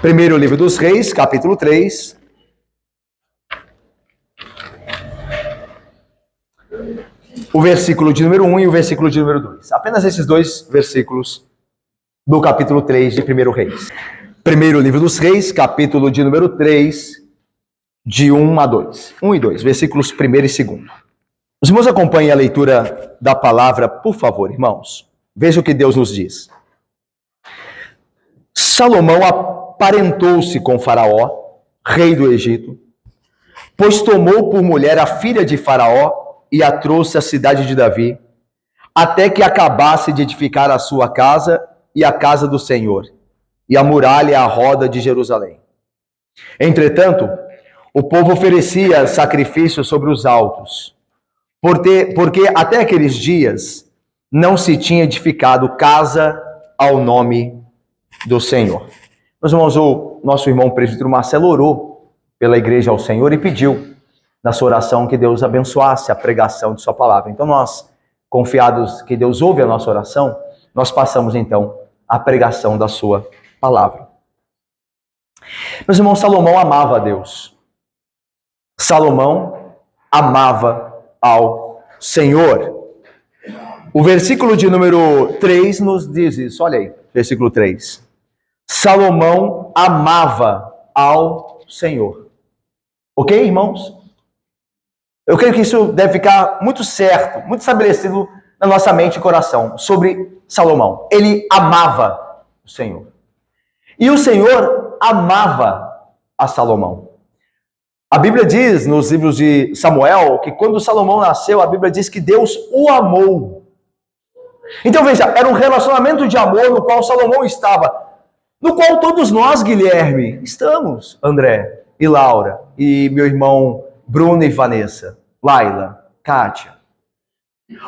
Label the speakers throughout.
Speaker 1: Primeiro livro dos Reis, capítulo 3. O versículo de número 1 e o versículo de número 2. Apenas esses dois versículos do capítulo 3 de Primeiro Reis. Primeiro livro dos Reis, capítulo de número 3, de 1 a 2. 1 e 2, versículos 1 e 2. Os irmãos acompanhem a leitura da palavra, por favor, irmãos. Veja o que Deus nos diz. Salomão aparentou-se com Faraó, rei do Egito, pois tomou por mulher a filha de Faraó e a trouxe à cidade de Davi, até que acabasse de edificar a sua casa e a casa do Senhor, e a muralha e a roda de Jerusalém. Entretanto, o povo oferecia sacrifícios sobre os altos, porque até aqueles dias não se tinha edificado casa ao nome do Senhor. Meus irmãos, o nosso irmão presbítero Marcelo orou pela igreja ao Senhor e pediu na sua oração que Deus abençoasse a pregação de sua palavra. Então nós, confiados que Deus ouve a nossa oração, nós passamos então a pregação da sua palavra. Meus irmãos, Salomão amava a Deus. Salomão amava ao Senhor. O versículo de número 3 nos diz isso. Olha aí, versículo 3. Salomão amava ao Senhor. Ok, irmãos? Eu creio que isso deve ficar muito certo, muito estabelecido na nossa mente e coração sobre Salomão. Ele amava o Senhor. E o Senhor amava a Salomão. A Bíblia diz nos livros de Samuel que quando Salomão nasceu, a Bíblia diz que Deus o amou. Então veja, era um relacionamento de amor no qual Salomão estava, no qual todos nós, Guilherme, estamos, André e Laura e meu irmão Bruno e Vanessa, Laila, Kátia.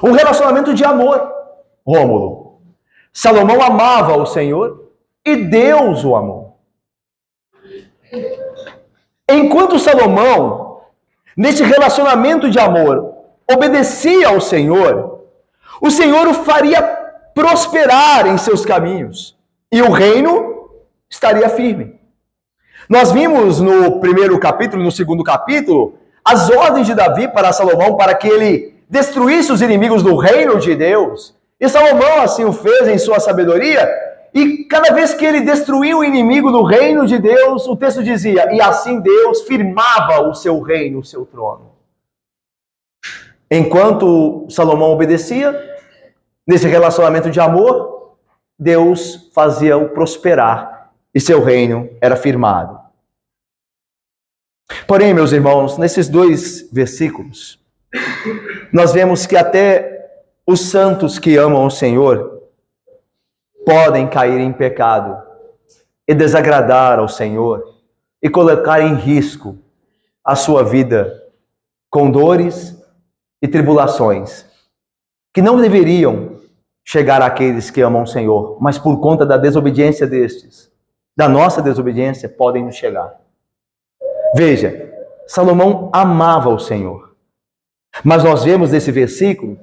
Speaker 1: Um relacionamento de amor, Rômulo. Salomão amava o Senhor e Deus o amou. Enquanto Salomão, nesse relacionamento de amor, obedecia ao Senhor, o Senhor o faria prosperar em seus caminhos e o reino estaria firme. Nós vimos no primeiro capítulo, no segundo capítulo, as ordens de Davi para Salomão para que ele destruísse os inimigos do reino de Deus. E Salomão assim o fez em sua sabedoria. E cada vez que ele destruiu o inimigo do reino de Deus, o texto dizia, e assim Deus firmava o seu reino, o seu trono. Enquanto Salomão obedecia, nesse relacionamento de amor, Deus fazia-o prosperar e seu reino era firmado. Porém, meus irmãos, nesses dois versículos, nós vemos que até os santos que amam o Senhor podem cair em pecado e desagradar ao Senhor e colocar em risco a sua vida com dores e tribulações que não deveriam chegar àqueles que amam o Senhor, mas por conta da desobediência destes, da nossa desobediência, podem nos chegar. Veja, Salomão amava o Senhor, mas nós vemos nesse versículo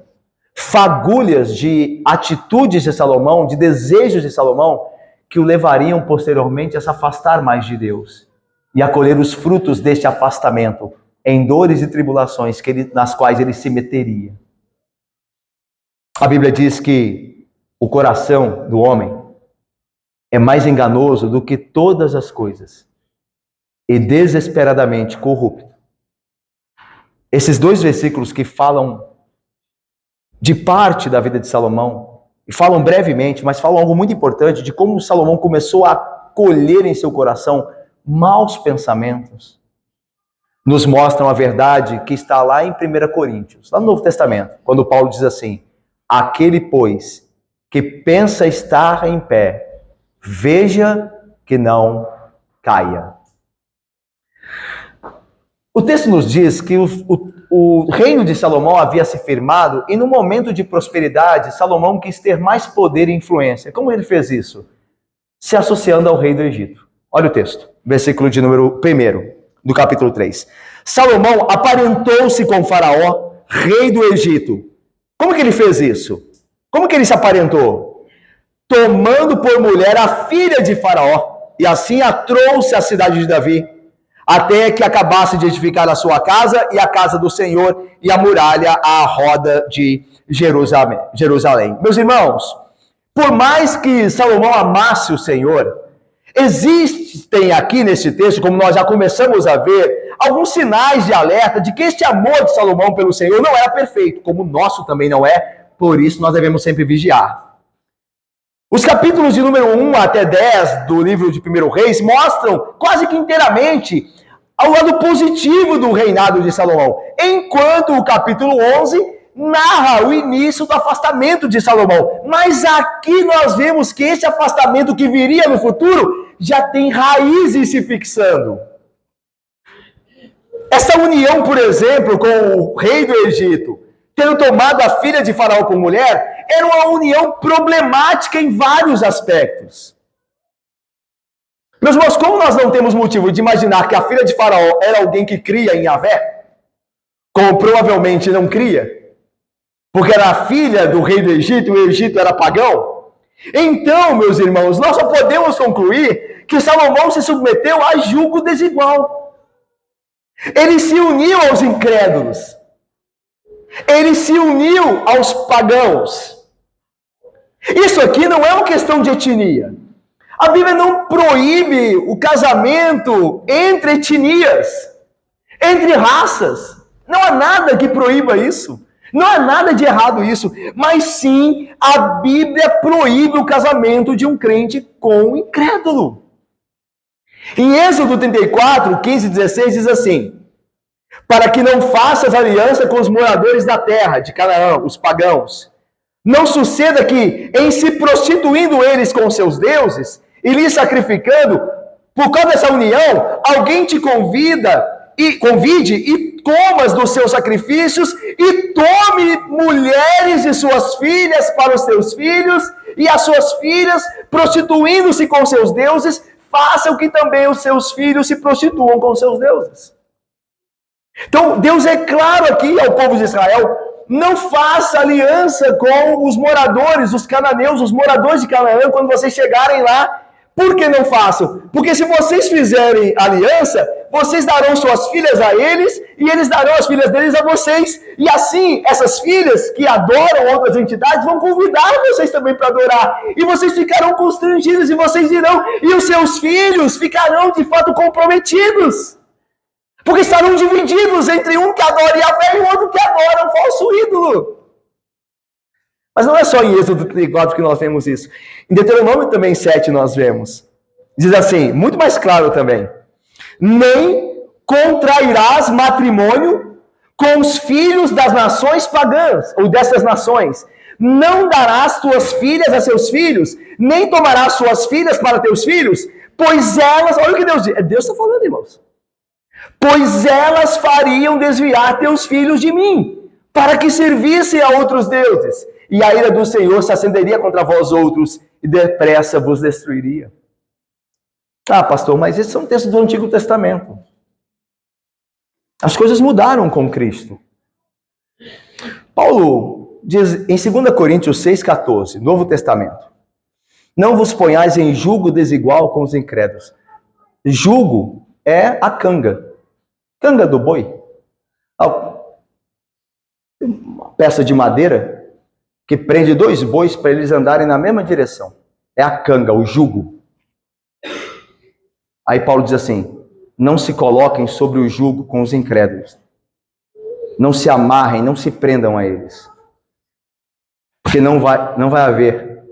Speaker 1: fagulhas de atitudes de Salomão, de desejos de Salomão, que o levariam posteriormente a se afastar mais de Deus e a colher os frutos deste afastamento em dores e tribulações nas quais ele se meteria. A Bíblia diz que o coração do homem é mais enganoso do que todas as coisas e desesperadamente corrupto. Esses dois versículos que falam de parte da vida de Salomão, e falam brevemente, mas falam algo muito importante de como Salomão começou a colher em seu coração maus pensamentos, nos mostram a verdade que está lá em 1 Coríntios, lá no Novo Testamento, quando Paulo diz assim, aquele, pois, que pensa estar em pé, veja que não caia. O texto nos diz que o reino de Salomão havia se firmado e no momento de prosperidade, Salomão quis ter mais poder e influência. Como ele fez isso? Se associando ao rei do Egito. Olha o texto, versículo de número 1 do capítulo 3. Salomão aparentou-se com Faraó, rei do Egito. Como que ele fez isso? Como que ele se aparentou? Tomando por mulher a filha de Faraó. e assim a trouxe à cidade de Davi, até que acabasse de edificar a sua casa e a casa do Senhor e a muralha à roda de Jerusalém. Meus irmãos, por mais que Salomão amasse o Senhor, existem aqui nesse texto, como nós já começamos a ver, alguns sinais de alerta de que este amor de Salomão pelo Senhor não era perfeito, como o nosso também não é, por isso nós devemos sempre vigiar. Os capítulos de número 1 até 10 do livro de 1 Reis mostram quase que inteiramente ao lado positivo do reinado de Salomão, enquanto o capítulo 11 narra o início do afastamento de Salomão. Mas aqui nós vemos que esse afastamento que viria no futuro já tem raízes se fixando. Essa união, por exemplo, com o rei do Egito, tendo tomado a filha de Faraó como mulher, era uma união problemática em vários aspectos. Meus irmãos, como nós não temos motivo de imaginar que a filha de Faraó era alguém que cria em Yahvé, como provavelmente não cria, porque era a filha do rei do Egito, e o Egito era pagão, então, meus irmãos, nós só podemos concluir que Salomão se submeteu a julgo desigual. Ele se uniu aos incrédulos. Ele se uniu aos pagãos. Isso aqui não é uma questão de etnia. A Bíblia não proíbe o casamento entre etnias, entre raças. Não há nada que proíba isso. Não há nada de errado isso. Mas sim, a Bíblia proíbe o casamento de um crente com um incrédulo. Em Êxodo 34, 15 e 16 diz assim: para que não faças aliança com os moradores da terra de Canaã, os pagãos. Não suceda que, em se prostituindo eles com seus deuses, e lhes sacrificando, por causa dessa união, alguém te convide e comas dos seus sacrifícios, e tome mulheres de suas filhas para os seus filhos, e as suas filhas, prostituindo-se com seus deuses, façam que também os seus filhos se prostituam com seus deuses. Então, Deus é claro aqui ao povo de Israel: não faça aliança com os moradores, os cananeus, os moradores de Canaã, quando vocês chegarem lá. Por que não façam? Porque se vocês fizerem aliança, vocês darão suas filhas a eles, e eles darão as filhas deles a vocês. E assim, essas filhas que adoram outras entidades vão convidar vocês também para adorar. E vocês ficarão constrangidos, e vocês irão, e os seus filhos ficarão de fato comprometidos. Porque estarão divididos entre um que adora Yahvé e o outro que adora um falso ídolo. Mas não é só em Êxodo 34 que nós vemos isso. Em Deuteronômio também 7 nós vemos. Diz assim, muito mais claro também: nem contrairás matrimônio com os filhos das nações pagãs, ou dessas nações. Não darás tuas filhas a seus filhos, nem tomarás suas filhas para teus filhos, pois elas... Olha o que Deus diz. Deus está falando, irmãos. Pois elas fariam desviar teus filhos de mim, para que servissem a outros deuses. E a ira do Senhor se acenderia contra vós outros, e depressa vos destruiria. Ah, pastor, mas esse é um texto do Antigo Testamento. As coisas mudaram com Cristo. Paulo diz em 2 Coríntios 6,14, Novo Testamento: não vos ponhais em julgo desigual com os incrédulos. Julgo é a canga do boi. Uma peça de madeira que prende dois bois para eles andarem na mesma direção. É a canga, o jugo. Aí Paulo diz assim: não se coloquem sobre o jugo com os incrédulos. Não se amarrem, não se prendam a eles. Porque não vai haver,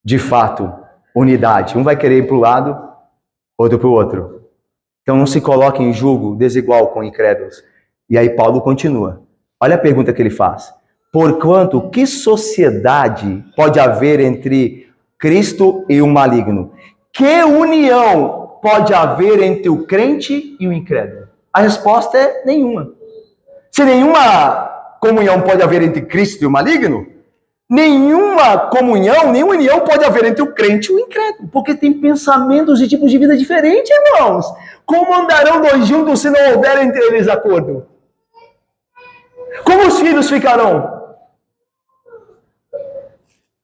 Speaker 1: de fato, unidade. Um vai querer ir para o lado, outro para o outro. Então não se coloquem em jugo desigual com incrédulos. E aí Paulo continua. Olha a pergunta que ele faz: porquanto, que sociedade pode haver entre Cristo e o maligno? Que união pode haver entre o crente e o incrédulo? A resposta é nenhuma. Se nenhuma comunhão pode haver entre Cristo e o maligno, nenhuma união pode haver entre o crente e o incrédulo, porque tem pensamentos e tipos de vida diferentes, irmãos. Como andarão dois juntos se não houver entre eles acordo? Como os filhos ficarão?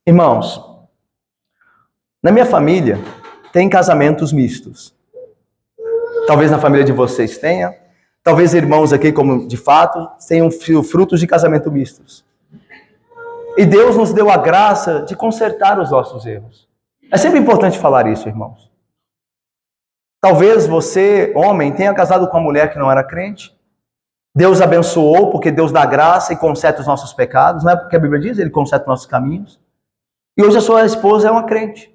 Speaker 1: Irmãos, na minha família, tem casamentos mistos. Talvez na família de vocês tenha. Talvez irmãos aqui, como de fato, tenham frutos de casamento mistos. E Deus nos deu a graça de consertar os nossos erros. É sempre importante falar isso, irmãos. Talvez você, homem, tenha casado com uma mulher que não era crente. Deus abençoou, porque Deus dá graça e conserta os nossos pecados. Não é porque a Bíblia diz, Ele conserta os nossos caminhos. E hoje a sua esposa é uma crente.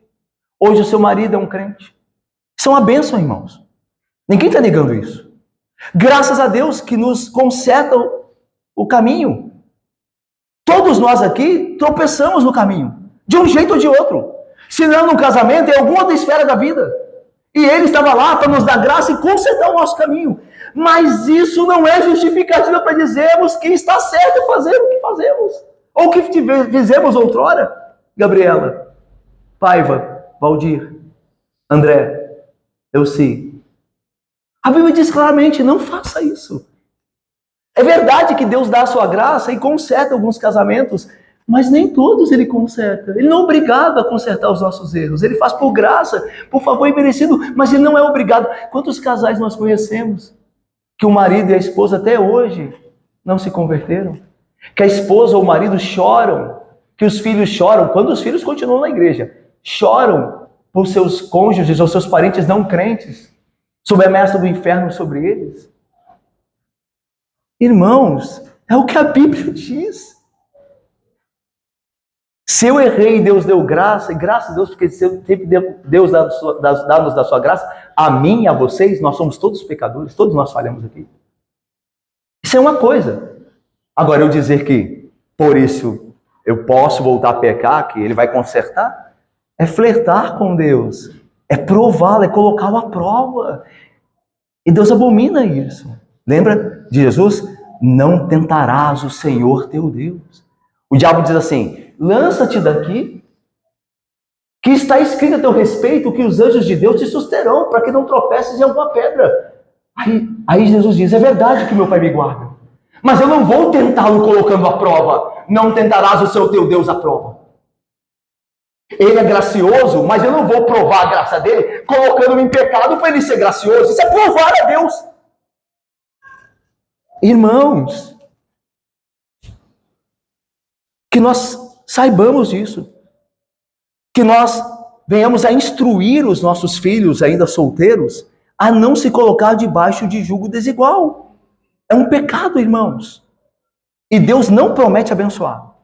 Speaker 1: Hoje o seu marido é um crente. Isso é uma bênção, irmãos. Ninguém está negando isso. Graças a Deus que nos conserta o caminho. Todos nós aqui tropeçamos no caminho, de um jeito ou de outro. Se não no casamento, em alguma outra esfera da vida. E Ele estava lá para nos dar graça e consertar o nosso caminho. Mas isso não é justificativa para dizermos que está certo fazer o que fazemos. Ou o que fizemos outrora. Gabriela, Paiva, Valdir, André, Elci. A Bíblia diz claramente, não faça isso. É verdade que Deus dá a sua graça e conserta alguns casamentos, mas nem todos Ele conserta. Ele não é obrigado a consertar os nossos erros. Ele faz por graça, por favor imerecido, mas Ele não é obrigado. Quantos casais nós conhecemos que o marido e a esposa até hoje não se converteram? Que a esposa ou o marido choram, que os filhos choram, quando os filhos continuam na igreja, choram por seus cônjuges ou seus parentes não crentes, sob a ameaça do inferno sobre eles. Irmãos, é o que a Bíblia diz. Se eu errei, Deus deu graça, e graças a Deus, porque sempre Deus dá-nos da sua graça, a mim e a vocês, nós somos todos pecadores, todos nós falhamos aqui. Isso é uma coisa. Agora, eu dizer que, por isso, eu posso voltar a pecar, que Ele vai consertar, é flertar com Deus, é prová-lo, é colocá-lo à prova. E Deus abomina isso. Lembra de Jesus? Não tentarás o Senhor teu Deus. O diabo diz assim, lança-te daqui, que está escrito a teu respeito que os anjos de Deus te susterão, para que não tropeces em alguma pedra. Aí Jesus diz, é verdade que meu Pai me guarda, mas eu não vou tentá-lo colocando à prova. Não tentarás o seu teu Deus à prova. Ele é gracioso, mas eu não vou provar a graça dele colocando-me em pecado para ele ser gracioso. Isso é provar a Deus. Irmãos, que nós saibamos disso, que nós venhamos a instruir os nossos filhos ainda solteiros a não se colocar debaixo de jugo desigual. É um pecado, irmãos. E Deus não promete abençoar.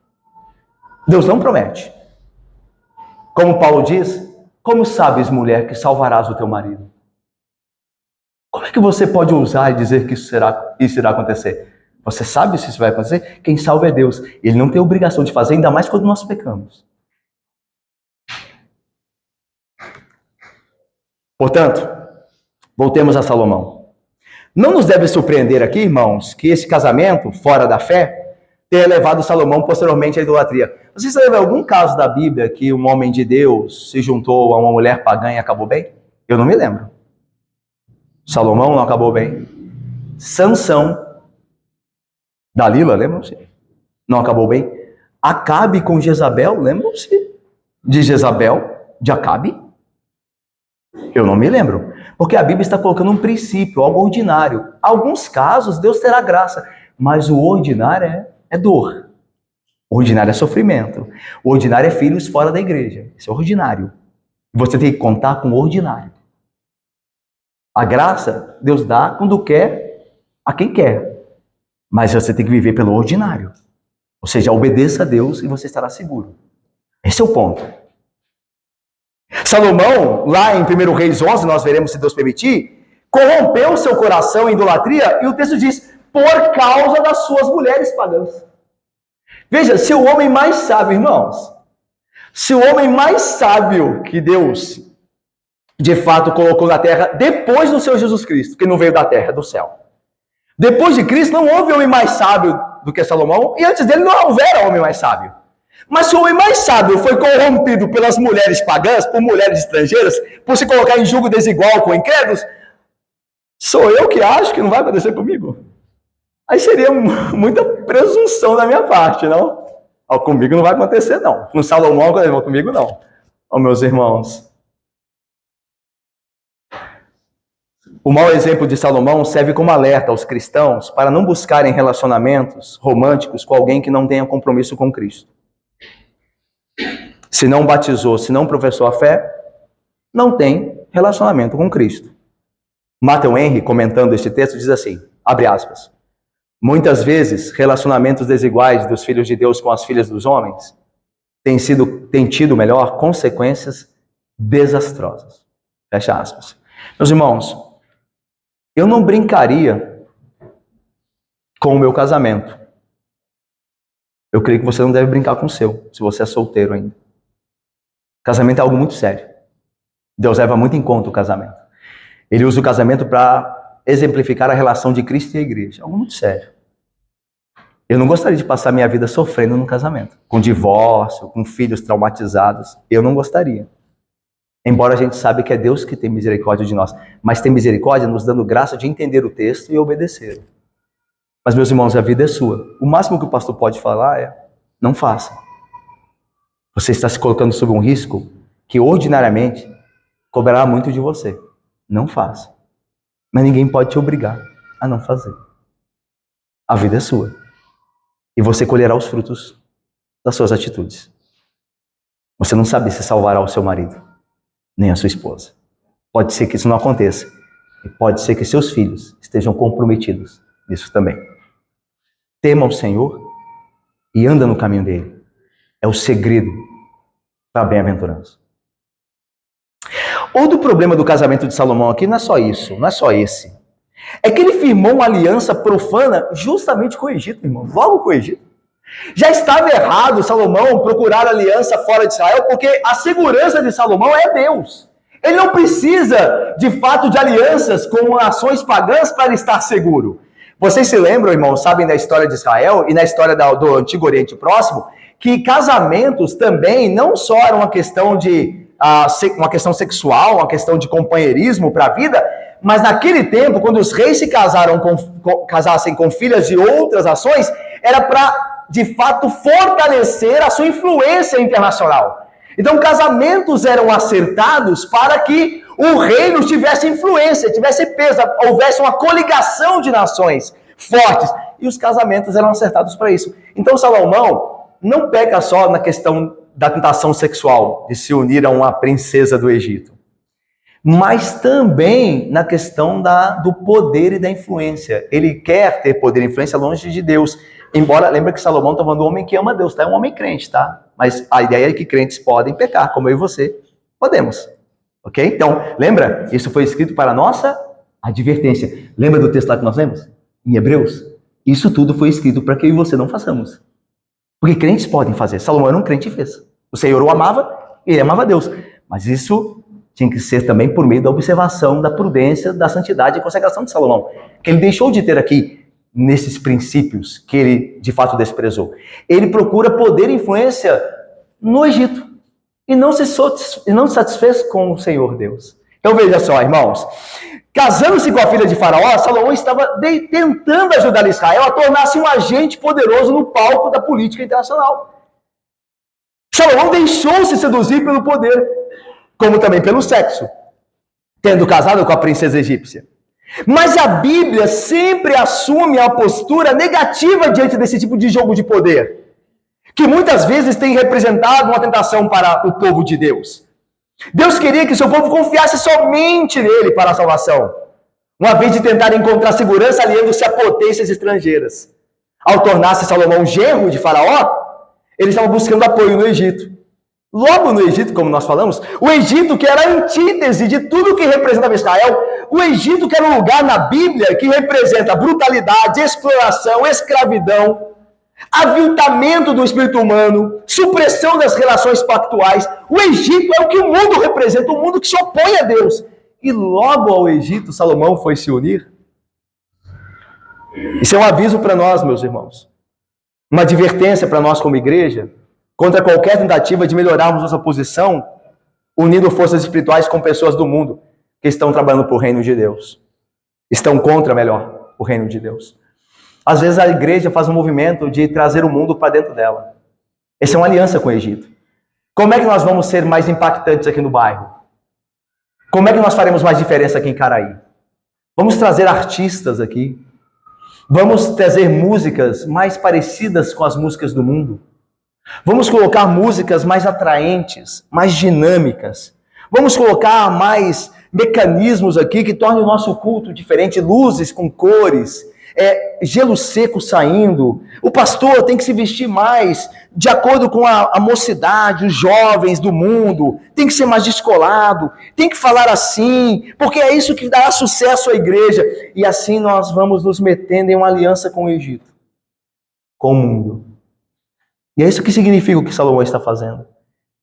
Speaker 1: Deus não promete. Como Paulo diz, como sabes, mulher, que salvarás o teu marido? Como é que você pode ousar e dizer que isso irá acontecer? Você sabe se isso vai acontecer? Quem salva é Deus. Ele não tem obrigação de fazer, ainda mais quando nós pecamos. Portanto, voltemos a Salomão. Não nos deve surpreender aqui, irmãos, que esse casamento, fora da fé, tenha levado Salomão posteriormente à idolatria. Vocês lembram algum caso da Bíblia que um homem de Deus se juntou a uma mulher pagã e acabou bem? Eu não me lembro. Salomão não acabou bem. Sansão, Dalila, lembram-se? Não acabou bem. Acabe com Jezabel, lembram-se? De Jezabel, de Acabe? Eu não me lembro. Porque a Bíblia está colocando um princípio, algo ordinário. Em alguns casos, Deus terá graça. Mas o ordinário é dor. O ordinário é sofrimento. O ordinário é filhos fora da igreja. Isso é ordinário. Você tem que contar com o ordinário. A graça, Deus dá quando quer, a quem quer. Mas você tem que viver pelo ordinário. Ou seja, obedeça a Deus e você estará seguro. Esse é o ponto. Salomão, lá em 1 Reis 11, nós veremos se Deus permitir, corrompeu seu coração em idolatria, e o texto diz, por causa das suas mulheres pagãs. Veja, se o homem mais sábio, irmãos, se o homem mais sábio que Deus, de fato, colocou na terra, depois do seu Jesus Cristo, que não veio da terra, do céu. Depois de Cristo, não houve homem mais sábio do que Salomão, e antes dele não houvera homem mais sábio. Mas se o homem mais sábio foi corrompido pelas mulheres pagãs, por mulheres estrangeiras, por se colocar em julgo desigual com incrédulos, sou eu que acho que não vai acontecer comigo? Aí seria muita presunção da minha parte, não? Comigo não vai acontecer, não. Com Salomão, comigo não. Meus irmãos. O mau exemplo de Salomão serve como alerta aos cristãos para não buscarem relacionamentos românticos com alguém que não tenha compromisso com Cristo. Se não batizou, se não professou a fé, não tem relacionamento com Cristo. Matthew Henry, comentando este texto, diz assim, abre aspas, muitas vezes, relacionamentos desiguais dos filhos de Deus com as filhas dos homens têm tido, consequências desastrosas. Fecha aspas. Meus irmãos, eu não brincaria com o meu casamento. Eu creio que você não deve brincar com o seu, se você é solteiro ainda. Casamento é algo muito sério. Deus leva muito em conta o casamento. Ele usa o casamento para exemplificar a relação de Cristo e a igreja. Algo muito sério. Eu não gostaria de passar minha vida sofrendo no casamento. Com divórcio, com filhos traumatizados. Eu não gostaria. Embora a gente saiba que é Deus que tem misericórdia de nós. Mas tem misericórdia nos dando graça de entender o texto e obedecer. Mas, meus irmãos, a vida é sua. O máximo que o pastor pode falar é, não faça. Você está se colocando sob um risco que ordinariamente cobrará muito de você. Não faça. Mas ninguém pode te obrigar a não fazer. A vida é sua. E você colherá os frutos das suas atitudes. Você não sabe se salvará o seu marido, nem a sua esposa. Pode ser que isso não aconteça. E pode ser que seus filhos estejam comprometidos nisso também. Tema o Senhor e anda no caminho dele. É o segredo para a bem-aventurança. Outro problema do casamento de Salomão aqui não é só isso, não é só esse. É que ele firmou uma aliança profana justamente com o Egito, irmão. Logo com o Egito. Já estava errado Salomão procurar aliança fora de Israel, porque a segurança de Salomão é Deus. Ele não precisa, de fato, de alianças com nações pagãs para estar seguro. Vocês se lembram, irmãos, sabem da história de Israel e na história do Antigo Oriente Próximo, que casamentos também não só eram uma questão sexual, uma questão de companheirismo para a vida, mas naquele tempo, quando os reis se casassem com filhas de outras nações, era para, de fato, fortalecer a sua influência internacional. Então, casamentos eram acertados para que o reino tivesse influência, tivesse peso, houvesse uma coligação de nações fortes. E os casamentos eram acertados para isso. Então, Salomão não peca só na questão da tentação sexual, de se unir a uma princesa do Egito, mas também na questão do poder e da influência. Ele quer ter poder e influência longe de Deus. Embora, lembra que Salomão está falando do homem que ama Deus, tá? É um homem crente, tá? Mas a ideia é que crentes podem pecar, como eu e você podemos. Ok? Então, lembra? Isso foi escrito para a nossa advertência. Lembra do texto lá que nós lemos? Em Hebreus? Isso tudo foi escrito para que eu e você não façamos. Porque crentes podem fazer. Salomão era um crente e fez. O Senhor o amava, ele amava Deus. Mas isso tinha que ser também por meio da observação, da prudência, da santidade e consagração de Salomão. Que ele deixou de ter aqui nesses princípios que ele de fato desprezou. Ele procura poder e influência no Egito. E não se satisfez com o Senhor Deus. Então veja só, irmãos. Casando-se com a filha de Faraó, Salomão estava tentando ajudar Israel a tornar-se um agente poderoso no palco da política internacional. Salomão deixou-se seduzir pelo poder, como também pelo sexo, tendo casado com a princesa egípcia. Mas a Bíblia sempre assume a postura negativa diante desse tipo de jogo de poder, que muitas vezes tem representado uma tentação para o povo de Deus. Deus queria que seu povo confiasse somente nele para a salvação, uma vez de tentar encontrar segurança aliando-se a potências estrangeiras. Ao tornar-se Salomão genro de Faraó, ele estava buscando apoio no Egito. Logo no Egito, como nós falamos, o Egito que era a antítese de tudo que representava Israel, o Egito que era um lugar na Bíblia que representa brutalidade, exploração, escravidão, aviltamento do espírito humano, supressão das relações pactuais. O Egito é o que o mundo representa, o mundo que se opõe a Deus. E logo ao Egito, Salomão foi se unir. Isso é um aviso para nós, meus irmãos. Uma advertência para nós como igreja, contra qualquer tentativa de melhorarmos nossa posição, unindo forças espirituais com pessoas do mundo que estão trabalhando para o reino de Deus. Estão contra, melhor, o reino de Deus. Às vezes a igreja faz um movimento de trazer o mundo para dentro dela. Essa é uma aliança com o Egito. Como é que nós vamos ser mais impactantes aqui no bairro? Como é que nós faremos mais diferença aqui em Caraí? Vamos trazer artistas aqui. Vamos trazer músicas mais parecidas com as músicas do mundo. Vamos colocar músicas mais atraentes, mais dinâmicas. Vamos colocar mais mecanismos aqui que tornem o nosso culto diferente, luzes com cores, gelo seco saindo. O pastor tem que se vestir mais de acordo com a mocidade, os jovens do mundo, tem que ser mais descolado, tem que falar assim, porque é isso que dará sucesso à igreja. E assim nós vamos nos metendo em uma aliança com o Egito, com o mundo. E é isso que significa o que Salomão está fazendo.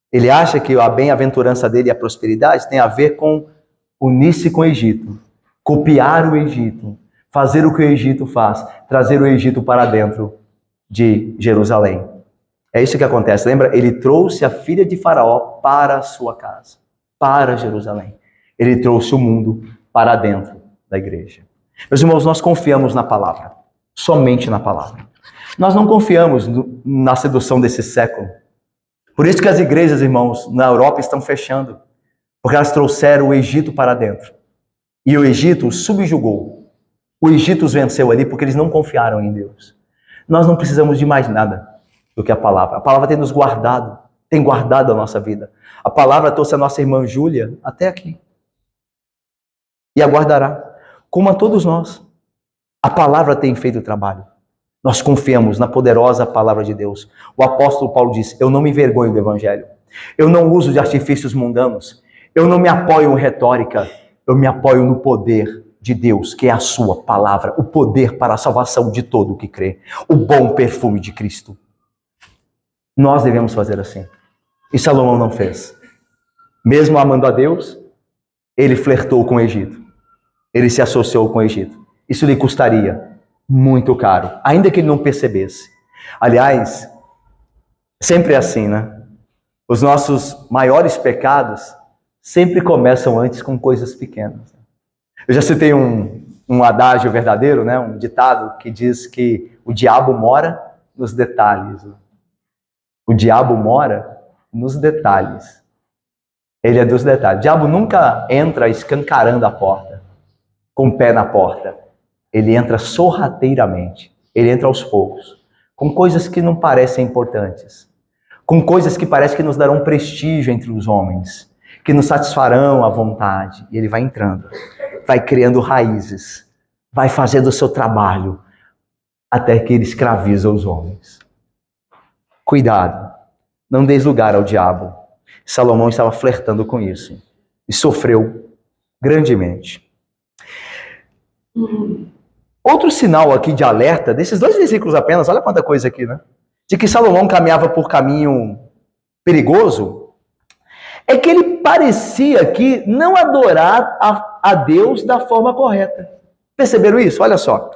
Speaker 1: Ele acha que a bem-aventurança dele e a prosperidade tem a ver com unir-se com o Egito, copiar o Egito, fazer o que o Egito faz, trazer o Egito para dentro de Jerusalém. É isso que acontece. Lembra? Ele trouxe a filha de Faraó para a sua casa, para Jerusalém. Ele trouxe o mundo para dentro da igreja. Meus irmãos, nós confiamos na palavra, somente na palavra. Nós não confiamos na sedução desse século. Por isso que as igrejas, irmãos, na Europa estão fechando, porque elas trouxeram o Egito para dentro. E o Egito os subjugou. O Egito os venceu ali porque eles não confiaram em Deus. Nós não precisamos de mais nada do que a palavra. A palavra tem nos guardado, tem guardado a nossa vida. A palavra trouxe a nossa irmã Júlia até aqui. E aguardará, como a todos nós. A palavra tem feito o trabalho. Nós confiamos na poderosa palavra de Deus. O apóstolo Paulo diz: eu não me envergonho do evangelho. Eu não uso de artifícios mundanos. Eu não me apoio em retórica. Eu me apoio no poder de Deus, que é a sua palavra. O poder para a salvação de todo o que crê. O bom perfume de Cristo. Nós devemos fazer assim. E Salomão não fez. Mesmo amando a Deus, ele flertou com o Egito. Ele se associou com o Egito. Isso lhe custaria muito caro, ainda que ele não percebesse. Aliás, sempre é assim, né? Os nossos maiores pecados sempre começam antes com coisas pequenas. Eu já citei um adágio verdadeiro, né? Um ditado que diz que o diabo mora nos detalhes. O diabo mora nos detalhes. Ele é dos detalhes. O diabo nunca entra escancarando a porta, com o pé na porta. Ele entra sorrateiramente. Ele entra aos poucos, com coisas que não parecem importantes, com coisas que parecem que nos darão prestígio entre os homens, que nos satisfarão à vontade. E ele vai entrando, vai criando raízes, vai fazendo o seu trabalho, até que ele escraviza os homens. Cuidado, não deis lugar ao diabo. Salomão estava flertando com isso e sofreu grandemente. Outro sinal aqui de alerta, desses 2 versículos apenas, olha quanta coisa aqui, né? De que Salomão caminhava por caminho perigoso, é que ele parecia aqui não adorar a Deus da forma correta. Perceberam isso? Olha só.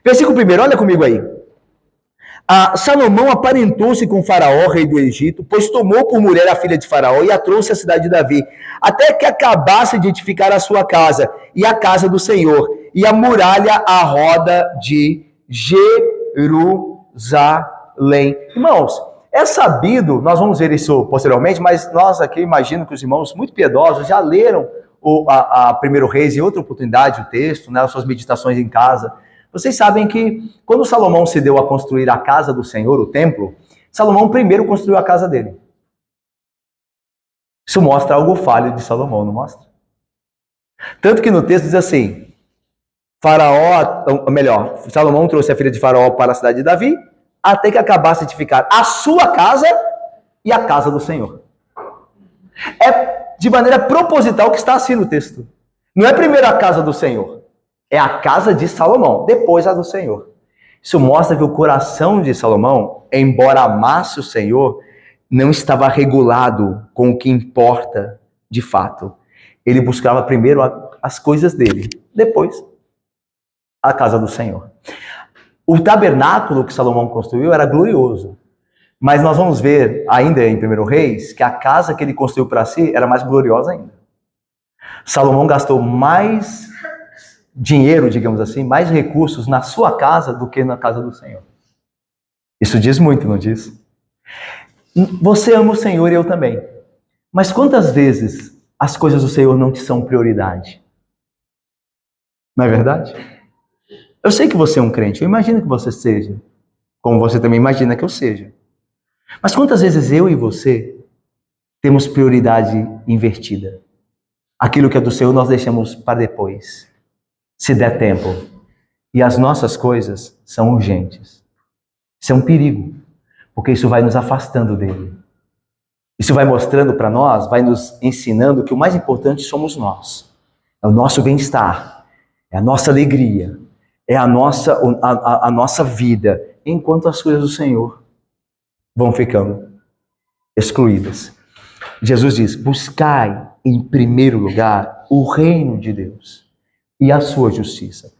Speaker 1: Versículo 1, olha comigo aí. Salomão aparentou-se com Faraó, rei do Egito, pois tomou por mulher a filha de Faraó e a trouxe à cidade de Davi, até que acabasse de edificar a sua casa e a casa do Senhor, e a muralha à roda de Jerusalém. Irmãos, é sabido, nós vamos ver isso posteriormente, mas nós aqui imagino que os irmãos muito piedosos já leram a 1 Reis em outra oportunidade, o texto, né, as suas meditações em casa. Vocês sabem que quando Salomão se deu a construir a casa do Senhor, o templo, Salomão primeiro construiu a casa dele. Isso mostra algo falho de Salomão, não mostra? Tanto que no texto diz assim, Salomão trouxe a filha de Faraó para a cidade de Davi, até que acabasse de ficar a sua casa e a casa do Senhor. É de maneira proposital que está assim no texto. Não é primeiro a casa do Senhor. É a casa de Salomão, depois a do Senhor. Isso mostra que o coração de Salomão, embora amasse o Senhor, não estava regulado com o que importa de fato. Ele buscava primeiro as coisas dele, depois a casa do Senhor. O tabernáculo que Salomão construiu era glorioso, mas nós vamos ver ainda em 1 Reis que a casa que ele construiu para si era mais gloriosa ainda. Salomão gastou mais dinheiro, digamos assim, mais recursos na sua casa do que na casa do Senhor. Isso diz muito, não diz? Você ama o Senhor e eu também. Mas quantas vezes as coisas do Senhor não te são prioridade? Não é verdade? Eu sei que você é um crente, eu imagino que você seja, como você também imagina que eu seja. Mas quantas vezes eu e você temos prioridade invertida? Aquilo que é do Senhor nós deixamos para depois, se der tempo. E as nossas coisas são urgentes. Isso é um perigo, porque isso vai nos afastando dele. Isso vai mostrando para nós, vai nos ensinando que o mais importante somos nós. É o nosso bem-estar, é a nossa alegria, é a nossa vida, enquanto as coisas do Senhor vão ficando excluídas. Jesus diz: buscai em primeiro lugar o reino de Deus e a sua justiça.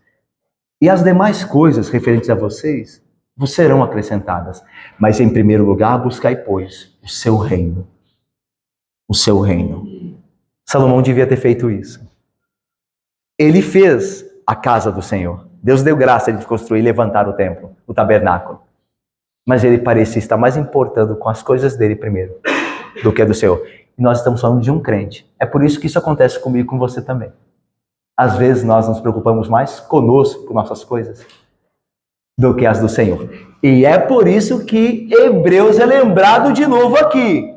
Speaker 1: E as demais coisas referentes a vocês vos serão acrescentadas. Mas em primeiro lugar, buscai, pois, o seu reino. O seu reino. Salomão devia ter feito isso. Ele fez a casa do Senhor. Deus deu graça de construir e levantar o templo, o tabernáculo. Mas ele parecia estar mais importando com as coisas dele primeiro do que a do Senhor. E nós estamos falando de um crente. É por isso que isso acontece comigo e com você também. Às vezes nós nos preocupamos mais conosco, com nossas coisas, do que as do Senhor. E é por isso que Hebreus é lembrado de novo aqui.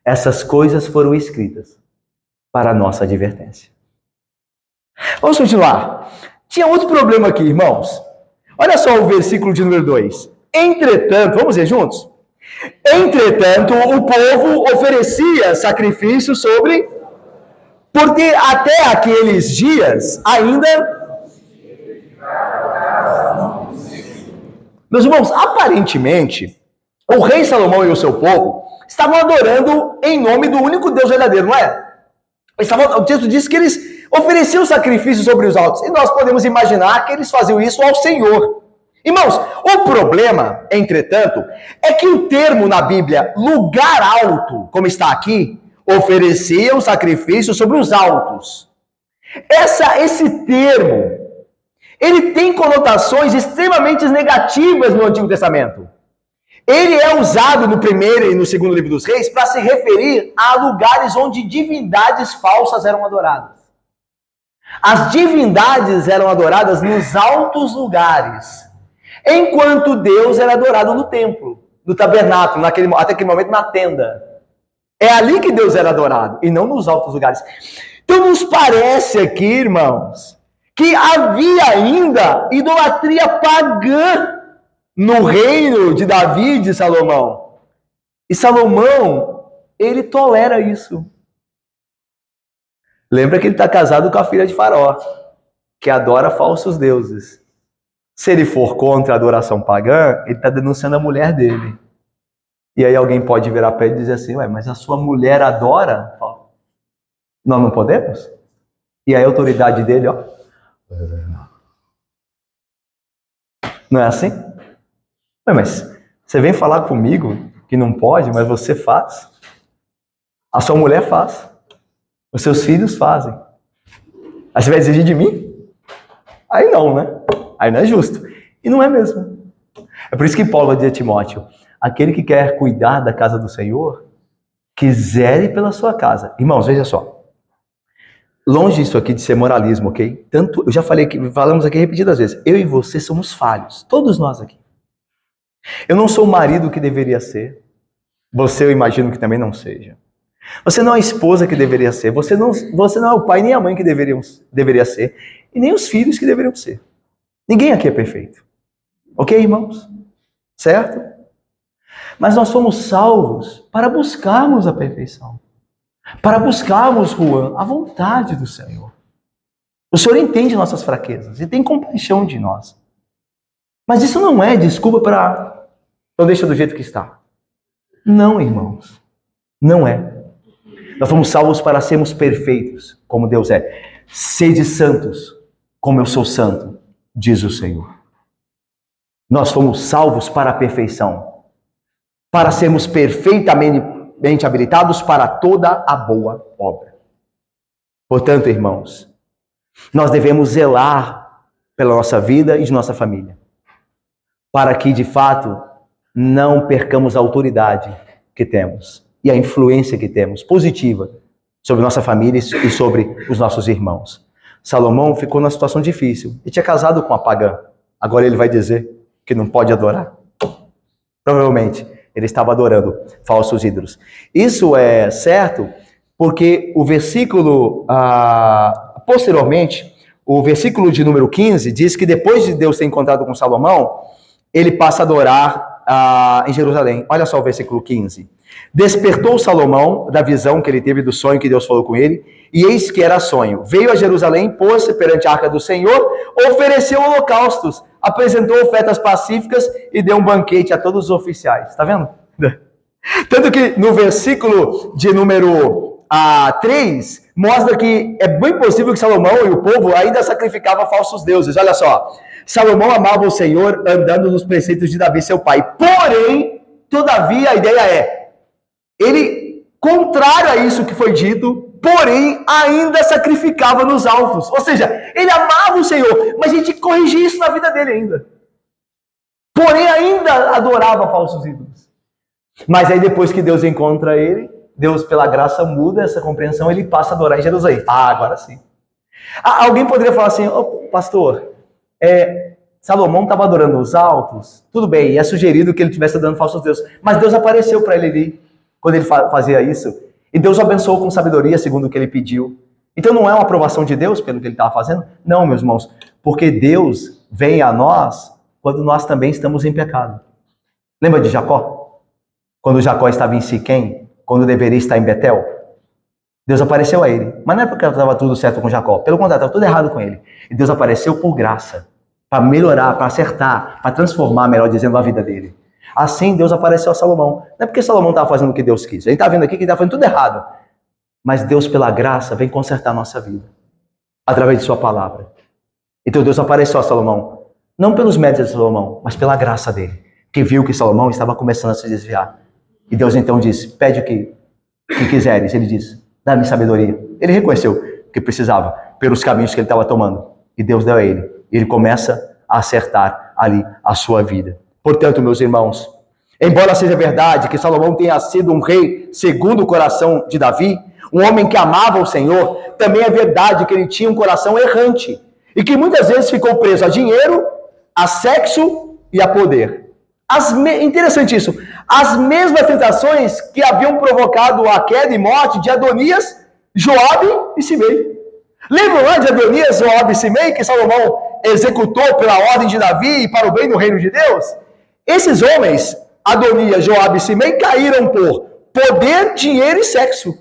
Speaker 1: Essas coisas foram escritas para a nossa advertência. Vamos continuar. Tinha outro problema aqui, irmãos. Olha só o versículo de número 2. Entretanto, vamos ver juntos? Entretanto, o povo oferecia sacrifício porque até aqueles dias ainda... Meus irmãos, aparentemente, o rei Salomão e o seu povo estavam adorando em nome do único Deus verdadeiro, não é? O texto diz que eles ofereciam sacrifícios sobre os altos. E nós podemos imaginar que eles faziam isso ao Senhor. Irmãos, o problema, entretanto, é que o termo na Bíblia, lugar alto, como está aqui, ofereciam sacrifício sobre os altos. Esse termo, ele tem conotações extremamente negativas no Antigo Testamento. Ele é usado no primeiro e no segundo livro dos Reis para se referir a lugares onde divindades falsas eram adoradas. As divindades eram adoradas nos altos lugares, enquanto Deus era adorado no templo, no tabernáculo, até aquele momento na tenda. É ali que Deus era adorado, e não nos altos lugares. Então nos parece aqui, irmãos, que havia ainda idolatria pagã no reino de Davi e de Salomão. E Salomão, ele tolera isso. Lembra que ele está casado com a filha de Faraó, que adora falsos deuses. Se ele for contra a adoração pagã, ele está denunciando a mulher dele. E aí alguém pode virar para ele e dizer assim: ué, mas a sua mulher adora? Nós não podemos? E aí a autoridade dele, ó. Não é assim? Ué, mas você vem falar comigo que não pode, mas você faz? A sua mulher faz. Os seus filhos fazem. Aí você vai exigir de mim? Aí não, né? Aí não é justo. E não é mesmo. É por isso que Paulo vai dizer a Timóteo: aquele que quer cuidar da casa do Senhor, que zele pela sua casa. Irmãos, veja só. Longe isso aqui de ser moralismo, ok? Tanto, eu já falamos aqui repetidas vezes, eu e você somos falhos. Todos nós aqui. Eu não sou o marido que deveria ser. Você, eu imagino que também não seja. Você não é a esposa que deveria ser. Você não é o pai nem a mãe que deveria ser. E nem os filhos que deveriam ser. Ninguém aqui é perfeito. Ok, irmãos? Certo? Mas nós fomos salvos para buscarmos a perfeição. Para buscarmos, Juan, a vontade do Senhor. O Senhor entende nossas fraquezas e tem compaixão de nós. Mas isso não é desculpa para... Então deixa do jeito que está. Não, irmãos. Não é. Nós fomos salvos para sermos perfeitos, como Deus é. Sede santos, como eu sou santo, diz o Senhor. Nós fomos salvos para a perfeição, para sermos perfeitamente habilitados para toda a boa obra. Portanto, irmãos, nós devemos zelar pela nossa vida e de nossa família, para que, de fato, não percamos a autoridade que temos e a influência que temos, positiva, sobre nossa família e sobre os nossos irmãos. Salomão ficou numa situação difícil. Ele tinha casado com uma pagã. Agora ele vai dizer que não pode adorar. Provavelmente ele estava adorando falsos ídolos. Isso é certo porque o versículo, posteriormente, o versículo de número 15 diz que depois de Deus ter encontrado com Salomão, ele passa a adorar em Jerusalém. Olha só o versículo 15. Despertou Salomão da visão que ele teve do sonho que Deus falou com ele, e eis que era sonho. Veio a Jerusalém, pôs-se perante a arca do Senhor, ofereceu holocaustos, apresentou ofertas pacíficas e deu um banquete a todos os oficiais. Está vendo? Tanto que no versículo de número 3, mostra que é bem possível que Salomão e o povo ainda sacrificavam falsos deuses. Olha só, Salomão amava o Senhor andando nos preceitos de Davi, seu pai. Porém, todavia, a ideia é, ele, contrário a isso que foi dito, porém, ainda sacrificava nos altos. Ou seja, ele amava o Senhor, mas a gente corrigia isso na vida dele ainda. Porém, ainda adorava falsos ídolos. Mas aí depois que Deus encontra ele, Deus, pela graça, muda essa compreensão, ele passa a adorar em Jerusalém. Agora sim. Alguém poderia falar assim, pastor, Salomão estava adorando os altos? Tudo bem, é sugerido que ele estivesse adorando falsos deuses. Mas Deus apareceu para ele ali, quando ele fazia isso. E Deus o abençoou com sabedoria, segundo o que ele pediu. Então não é uma aprovação de Deus pelo que ele estava fazendo? Não, meus irmãos. Porque Deus vem a nós quando nós também estamos em pecado. Lembra de Jacó? Quando Jacó estava em Siquém, quando deveria estar em Betel, Deus apareceu a ele. Mas não é porque estava tudo certo com Jacó. Pelo contrário, estava tudo errado com ele. E Deus apareceu por graça, para melhorar, para acertar, para transformar, melhor dizendo, a vida dele. Assim, Deus apareceu a Salomão. Não é porque Salomão estava fazendo o que Deus quis. Ele está vendo aqui que ele está fazendo tudo errado. Mas Deus, pela graça, vem consertar a nossa vida. Através de sua palavra. Então Deus apareceu a Salomão. Não pelos méritos de Salomão, mas pela graça dele. Que viu que Salomão estava começando a se desviar. E Deus então disse, pede o que quiseres. Ele disse, dá-me sabedoria. Ele reconheceu que precisava, pelos caminhos que ele estava tomando. E Deus deu a ele. E ele começa a acertar ali a sua vida. Portanto, meus irmãos, embora seja verdade que Salomão tenha sido um rei segundo o coração de Davi, um homem que amava o Senhor, também é verdade que ele tinha um coração errante. E que muitas vezes ficou preso a dinheiro, a sexo e a poder. Interessante isso. As mesmas tentações que haviam provocado a queda e morte de Adonias, Joabe e Simei. Lembram lá de Adonias, Joabe e Simei, que Salomão executou pela ordem de Davi e para o bem do reino de Deus? Esses homens, Adonias, Joabe e Simei, caíram por poder, dinheiro e sexo.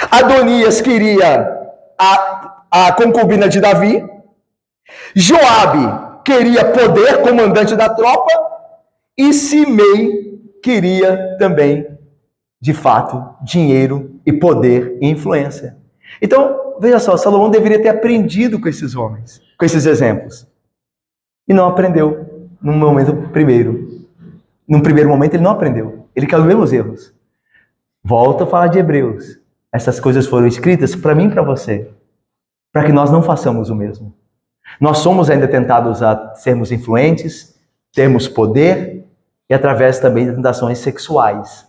Speaker 1: Adonias queria a concubina de Davi. Joabe queria poder, comandante da tropa. E Simei queria também, de fato, dinheiro e poder e influência. Então, veja só, Salomão deveria ter aprendido com esses homens, com esses exemplos. E não aprendeu num primeiro momento ele não aprendeu. Ele caiu nos mesmos erros. Volto a falar de Hebreus. Essas coisas foram escritas para mim e para você, para que nós não façamos o mesmo. Nós somos ainda tentados a sermos influentes, termos poder, e através também de tentações sexuais.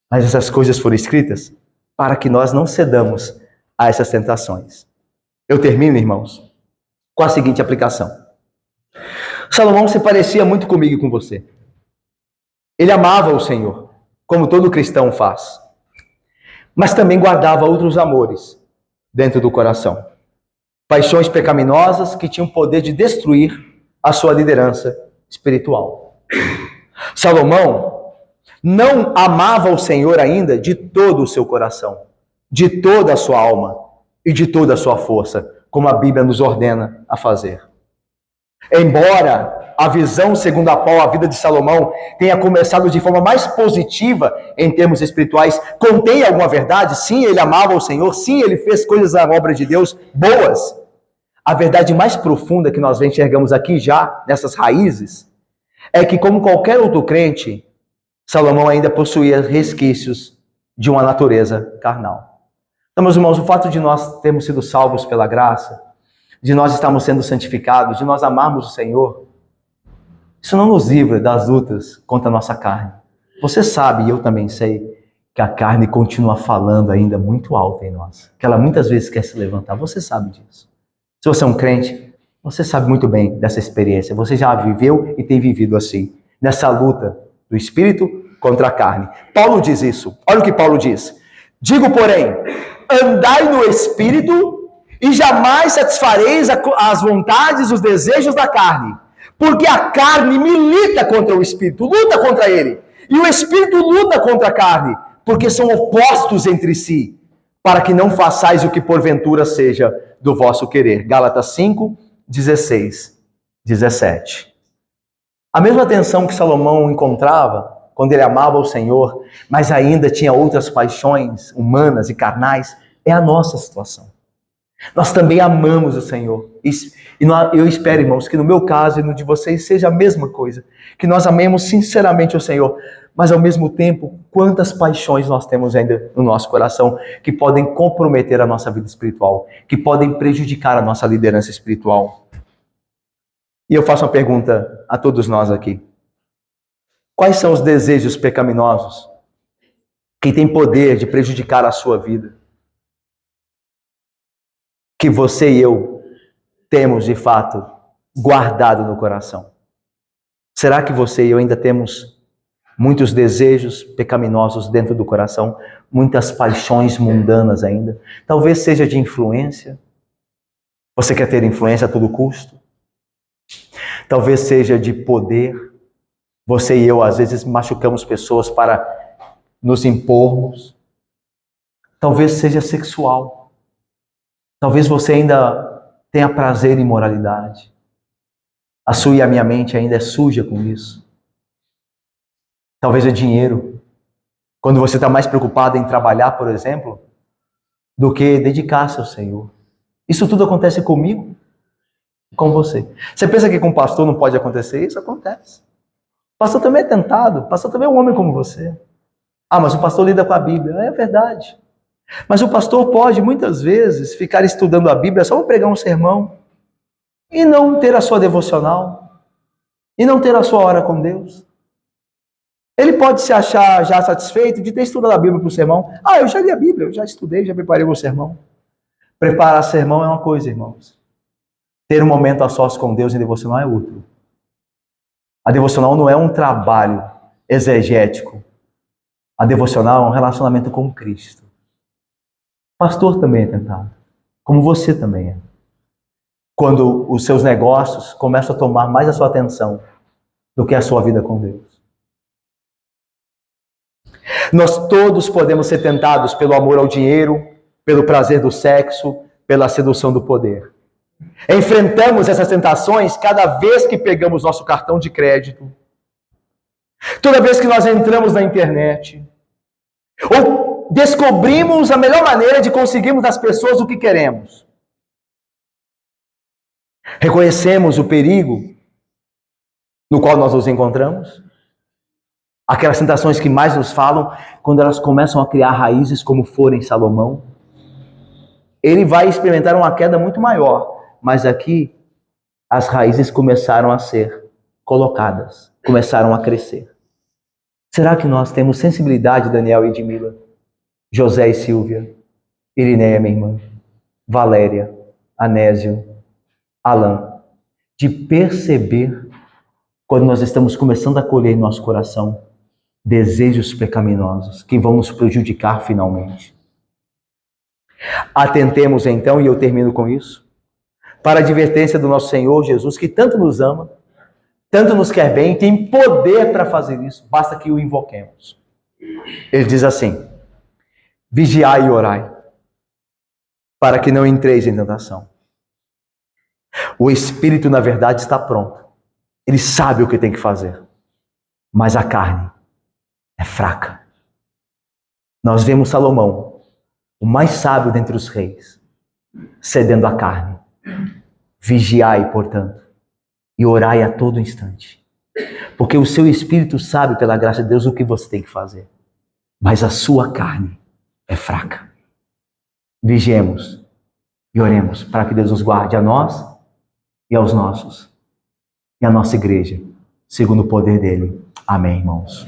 Speaker 1: Mas essas coisas foram escritas para que nós não cedamos a essas tentações. Eu termino, irmãos, com a seguinte aplicação. Salomão se parecia muito comigo e com você. Ele amava o Senhor, como todo cristão faz. Mas também guardava outros amores dentro do coração. Paixões pecaminosas que tinham poder de destruir a sua liderança espiritual. Salomão não amava o Senhor ainda de todo o seu coração, de toda a sua alma e de toda a sua força, como a Bíblia nos ordena a fazer. Embora a visão segundo a qual a vida de Salomão tenha começado de forma mais positiva em termos espirituais, contém alguma verdade? Sim, ele amava o Senhor, sim, ele fez coisas na obra de Deus boas. A verdade mais profunda que nós enxergamos aqui já, nessas raízes, é que, como qualquer outro crente, Salomão ainda possuía resquícios de uma natureza carnal. Então, meus irmãos, o fato de nós termos sido salvos pela graça, de nós estarmos sendo santificados, de nós amarmos o Senhor, isso não nos livra das lutas contra a nossa carne. Você sabe, e eu também sei, que a carne continua falando ainda muito alto em nós, que ela muitas vezes quer se levantar. Você sabe disso. Se você é um crente, você sabe muito bem dessa experiência. Você já viveu e tem vivido assim, nessa luta do espírito contra a carne. Paulo diz isso. Olha o que Paulo diz. Digo, porém, andai no espírito e jamais satisfareis as vontades, os desejos da carne. Porque a carne milita contra o espírito, luta contra ele. E o espírito luta contra a carne, porque são opostos entre si, para que não façais o que porventura seja do vosso querer. Gálatas 5, 16, 17. A mesma tensão que Salomão encontrava quando ele amava o Senhor, mas ainda tinha outras paixões humanas e carnais, é a nossa situação. Nós também amamos o Senhor. E eu espero, irmãos, que no meu caso e no de vocês seja a mesma coisa. Que nós amemos sinceramente o Senhor, mas ao mesmo tempo, quantas paixões nós temos ainda no nosso coração que podem comprometer a nossa vida espiritual, que podem prejudicar a nossa liderança espiritual. E eu faço uma pergunta a todos nós aqui. Quais são os desejos pecaminosos que têm poder de prejudicar a sua vida? Que você e eu temos, de fato, guardado no coração? Será que você e eu ainda temos muitos desejos pecaminosos dentro do coração? Muitas paixões mundanas ainda? Talvez seja de influência. Você quer ter influência a todo custo? Talvez seja de poder. Você e eu, às vezes, machucamos pessoas para nos impormos. Talvez seja sexual. Talvez você ainda tenha prazer em imoralidade. A sua e a minha mente ainda é suja com isso. Talvez é dinheiro. Quando você está mais preocupado em trabalhar, por exemplo, do que dedicar-se ao Senhor. Isso tudo acontece comigo e com você. Você pensa que com o pastor não pode acontecer? Isso acontece. O pastor também é tentado. O pastor também é um homem como você. Ah, mas o pastor lida com a Bíblia. É verdade. Mas o pastor pode, muitas vezes, ficar estudando a Bíblia só para pregar um sermão e não ter a sua devocional e não ter a sua hora com Deus. Ele pode se achar já satisfeito de ter estudado a Bíblia para o sermão. Ah, eu já li a Bíblia, eu já estudei, já preparei o meu sermão. Preparar sermão é uma coisa, irmãos. Ter um momento a sós com Deus em devocional é outro. A devocional não é um trabalho exegético. A devocional é um relacionamento com Cristo. O pastor também é tentado, como você também é. Quando os seus negócios começam a tomar mais a sua atenção do que a sua vida com Deus. Nós todos podemos ser tentados pelo amor ao dinheiro, pelo prazer do sexo, pela sedução do poder. Enfrentamos essas tentações cada vez que pegamos nosso cartão de crédito, toda vez que nós entramos na internet, ou descobrimos a melhor maneira de conseguirmos das pessoas o que queremos. Reconhecemos o perigo no qual nós nos encontramos. Aquelas tentações que mais nos falam, quando elas começam a criar raízes como for em Salomão. Ele vai experimentar uma queda muito maior, mas aqui as raízes começaram a ser colocadas, começaram a crescer. Será que nós temos sensibilidade, Daniel e Edmila, José e Silvia, Irineia, minha irmã, Valéria, Anésio, Alain, de perceber quando nós estamos começando a colher em nosso coração desejos pecaminosos que vão nos prejudicar finalmente? Atentemos então, e eu termino com isso, para a advertência do nosso Senhor Jesus, que tanto nos ama, tanto nos quer bem, tem poder para fazer isso, basta que o invoquemos. Ele diz assim: vigiai e orai, para que não entreis em tentação. O espírito, na verdade, está pronto. Ele sabe o que tem que fazer, mas a carne é fraca. Nós vemos Salomão, o mais sábio dentre os reis, cedendo à carne. Vigiai, portanto, e orai a todo instante, porque o seu espírito sabe, pela graça de Deus, o que você tem que fazer, mas a sua carne é fraca. Vigiemos e oremos para que Deus nos guarde, a nós e aos nossos, e a nossa igreja, segundo o poder dele. Amém, irmãos.